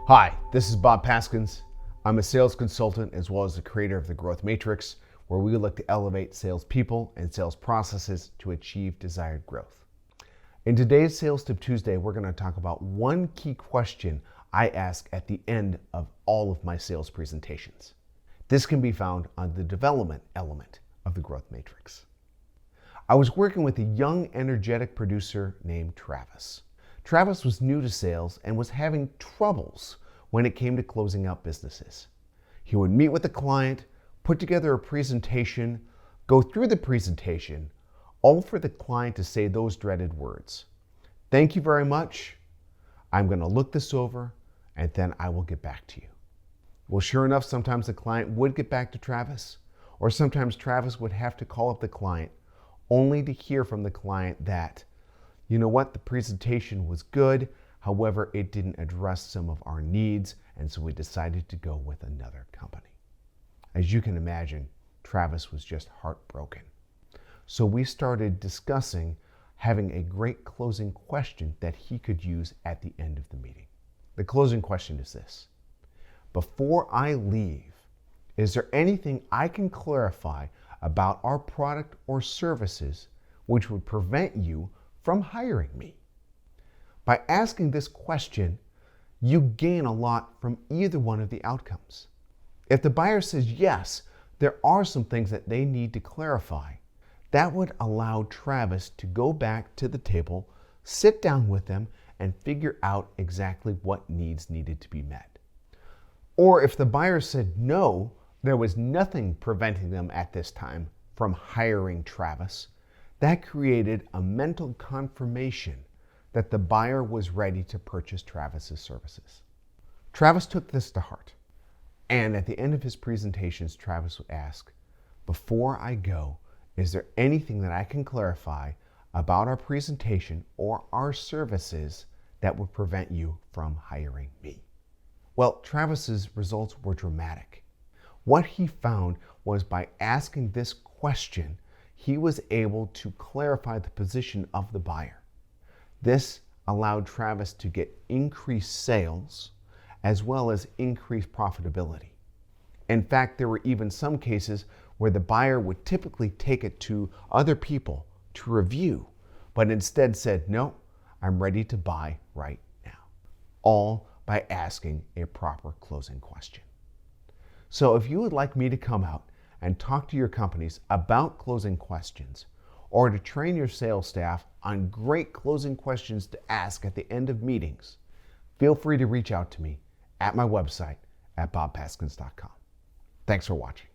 Hi, this is Bob Paskins. I'm a sales consultant as well as the creator of the Growth Matrix, where we look to elevate salespeople and sales processes to achieve desired growth. In today's Sales Tip Tuesday, we're going to talk about one key question I ask at the end of all of my sales presentations. This can be found on the development element of the Growth Matrix. I was working with a young, energetic producer named Travis. Travis was new to sales and was having troubles when it came to closing out businesses. He would meet with the client, put together a presentation, go through the presentation, all for the client to say those dreaded words. "Thank you very much. I'm going to look this over and then I will get back to you." Well, sure enough, sometimes the client would get back to Travis, or sometimes Travis would have to call up the client only to hear from the client that, you know what, the presentation was good, however, it didn't address some of our needs, and so we decided to go with another company. As you can imagine, Travis was just heartbroken. So we started discussing having a great closing question that he could use at the end of the meeting. The closing question is this: before I leave, is there anything I can clarify about our product or services which would prevent you from hiring me? By asking this question, you gain a lot from either one of the outcomes. If the buyer says yes, there are some things that they need to clarify, that would allow Travis to go back to the table, sit down with them, and figure out exactly what needs needed to be met. Or if the buyer said no, there was nothing preventing them at this time from hiring Travis, that created a mental confirmation that the buyer was ready to purchase Travis's services. Travis took this to heart, and at the end of his presentations, Travis would ask, "Before I go, is there anything that I can clarify about our presentation or our services that would prevent you from hiring me?" Well, Travis's results were dramatic. What he found was by asking this question, he was able to clarify the position of the buyer. This allowed Travis to get increased sales as well as increased profitability. In fact, there were even some cases where the buyer would typically take it to other people to review, but instead said, "No, I'm ready to buy right now." All by asking a proper closing question. So if you would like me to come out and talk to your companies about closing questions, or to train your sales staff on great closing questions to ask at the end of meetings, feel free to reach out to me at my website at bobpaskins.com. Thanks for watching.